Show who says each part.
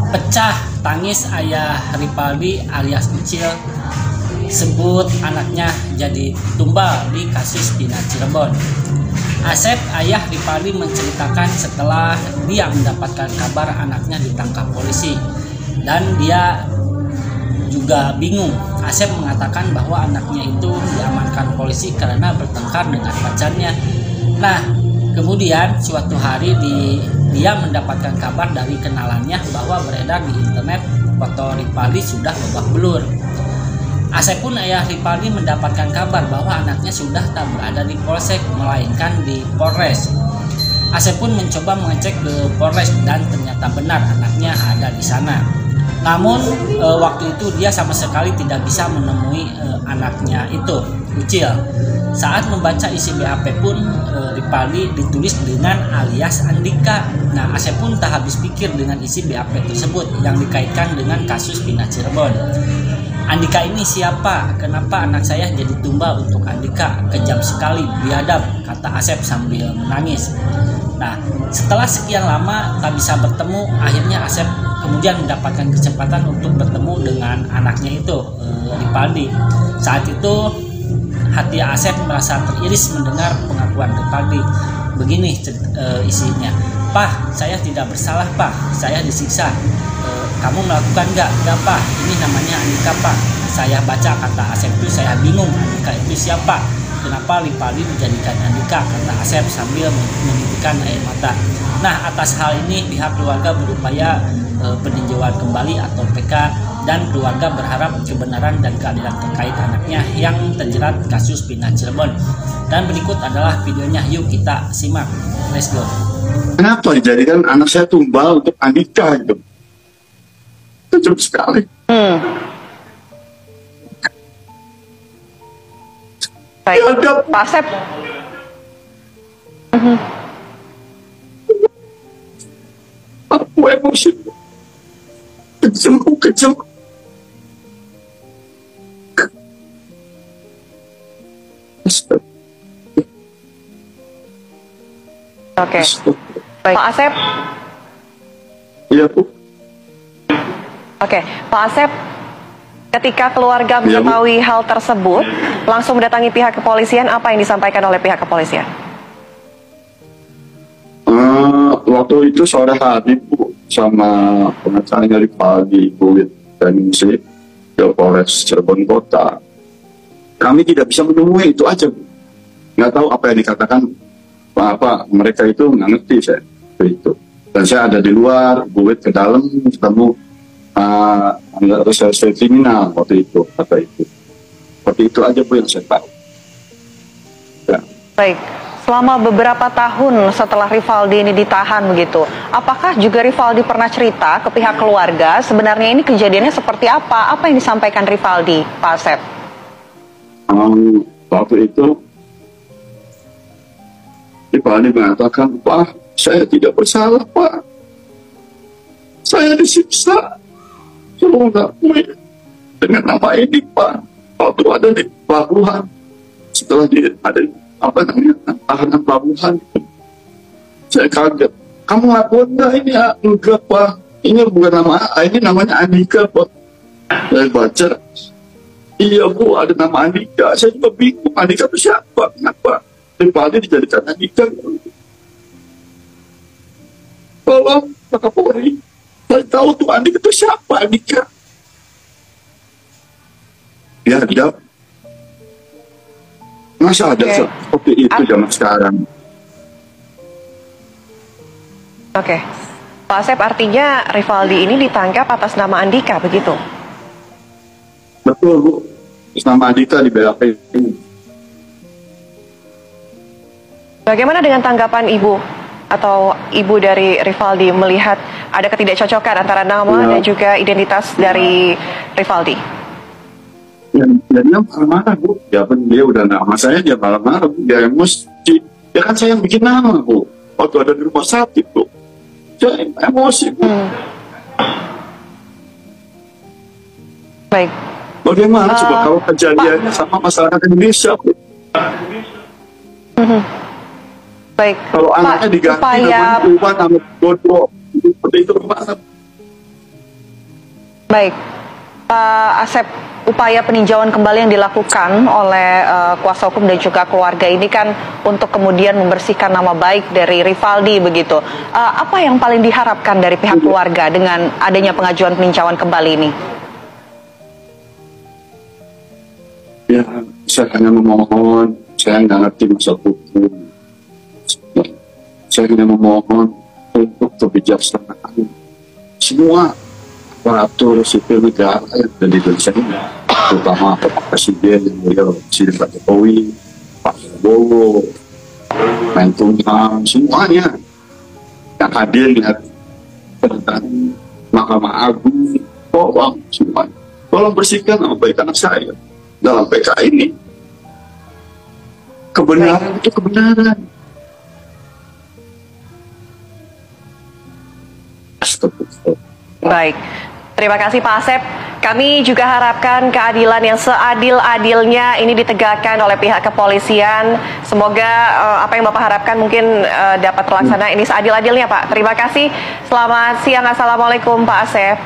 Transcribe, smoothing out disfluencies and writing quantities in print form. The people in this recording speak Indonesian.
Speaker 1: Pecah tangis ayah Ripaldi alias Ucil sebut anaknya jadi tumbal di kasus Pina Cirebon. Asep, ayah Ripaldi, menceritakan setelah dia mendapatkan kabar anaknya ditangkap polisi dan dia juga bingung. Asep mengatakan bahwa anaknya itu diamankan polisi karena bertengkar dengan pacarnya. Nah, kemudian suatu hari dia mendapatkan kabar dari kenalannya bahwa beredar di internet foto Ripaldi sudah babak belur. Asep pun, ayah Ripaldi, mendapatkan kabar bahwa anaknya sudah tak berada di polsek melainkan di Polres. Asep pun mencoba mengecek ke Polres dan ternyata benar anaknya ada di sana. Namun waktu itu dia sama sekali tidak bisa menemui anaknya itu, Ucil. Saat membaca isi BAP pun Ripaldi ditulis dengan alias Andika. Nah, Asep pun tak habis pikir dengan isi BAP tersebut yang dikaitkan dengan kasus Pina Cirebon. Andika ini siapa? Kenapa anak saya jadi tumbal untuk Andika? Kejam sekali, biadab, kata Asep sambil menangis. Nah, setelah sekian lama tak bisa bertemu, akhirnya Asep kemudian mendapatkan kesempatan untuk bertemu dengan anaknya itu, Ripaldi. Saat itu hati Asep merasa teriris mendengar pengakuan Ripaldi. Begini isinya, "Pak, saya tidak bersalah, Pak. Saya disiksa. Kamu melakukan enggak, Pak? Ini namanya Andika, Pak." Saya baca kata Asep itu, saya bingung, Andika itu siapa? Kenapa Ripaldi dijadikan Andika, kata Asep sambil menitikkan air mata. Nah, atas hal ini pihak keluarga berupaya peninjauan kembali atau PK, dan keluarga berharap kebenaran dan keadilan terkait anaknya yang terjerat kasus Pina Cirebon. Dan berikut adalah videonya, yuk kita simak. Let's go.
Speaker 2: Kenapa dijadikan anak saya tumbal untuk Andika gitu? Kejam sekali.
Speaker 3: Baik, Pak Asep.
Speaker 2: Aku emosi. Kejam.
Speaker 3: Oke. Baik, Pak Asep.
Speaker 2: Iya, Bu.
Speaker 3: Oke, Pak Asep, ketika keluarga mengetahui hal tersebut, langsung mendatangi pihak kepolisian, apa yang disampaikan oleh pihak kepolisian?
Speaker 2: Waktu itu sore hari, Bu, sama pengacaranya Ripaldi, Bu, dan si ke Polres Cirebon Kota. Kami tidak bisa menemui, itu aja, Bu. Nggak tahu apa yang dikatakan, apa mereka itu nggak ngerti saya itu. Dan saya ada di luar, Bu, ke dalam ketemu reserse kriminal waktu itu, kata itu. Seperti itu aja, Bu, yang saya tahu. Ya.
Speaker 3: Baik. Selama beberapa tahun setelah Ripaldi ini ditahan begitu, apakah juga Ripaldi pernah cerita ke pihak keluarga sebenarnya ini kejadiannya seperti apa? Apa yang disampaikan Ripaldi, Pak Asep?
Speaker 2: Waktu itu Ripaldi mengatakan, "Pak, saya tidak bersalah, Pak. Saya disiksa. Saya mengakui dengan nama ini, Pak. Waktu ada di pelabuhan, setelah ada tahanan pelabuhan, saya kaget. Kamu ngaku enggak ini? Ya, enggak, Pak. Ini bukan nama, ini namanya Andika, Pak." Saya baca, iya, Bu, ada nama Andika. Saya juga bingung, Andika itu siapa? Kenapa Ripaldi dijadikan Andika? Tolong, Pak Kapolri, saya tahu tuh Andika itu siapa, Andika. Ya, dia masa ada seperti itu zaman sekarang.
Speaker 3: Oke, Pak Asep, artinya Ripaldi ini ditangkap atas nama Andika, begitu?
Speaker 2: Betul, Bu. Atas nama Andika di BAP ini.
Speaker 3: Bagaimana dengan tanggapan Ibu atau Ibu dari Ripaldi melihat ada ketidakcocokan antara nama dan juga identitas dari Ripaldi?
Speaker 2: Ya, dia marah-marah, Bu. Ya, dia udah nama saya, dia marah-marah, Bu. Dia emosi. Ya kan saya yang bikin nama, Bu. Waktu ada di rumah sakit, Bu. Saya emosi, Bu.
Speaker 3: Baik.
Speaker 2: Bagaimana coba kalau kejadiannya sama masyarakat Indonesia, Bu?
Speaker 3: Baik.
Speaker 2: Kalau anaknya diganti nama Tuhan, nama Dodo, seperti itu gimana?
Speaker 3: Baik, Pak Asep, upaya peninjauan kembali yang dilakukan oleh kuasa hukum dan juga keluarga ini kan untuk kemudian membersihkan nama baik dari Rivaldi begitu. Apa yang paling diharapkan dari pihak keluarga dengan adanya pengajuan peninjauan kembali ini?
Speaker 2: Ya, saya hanya memohon, saya nggak ngerti masalah hukum. Saya hanya memohon untuk kebijaksanaan semua aparatur sipil negara yang ada di Indonesia ini, terutama Pak Presiden, Presiden Pak Jokowi, Pak Prabowo, Menkumham, semuanya yang hadir lihat tentang Mahkamah Agung, tolong bersihkan nama baik anak saya dalam PK ini. Kebenaran itu kebenaran.
Speaker 3: Baik, terima kasih Pak Asep. Kami juga harapkan keadilan yang seadil-adilnya ini ditegakkan oleh pihak kepolisian. Semoga apa yang Bapak harapkan mungkin dapat terlaksana ini seadil-adilnya Pak. Terima kasih. Selamat siang. Assalamualaikum Pak Asep.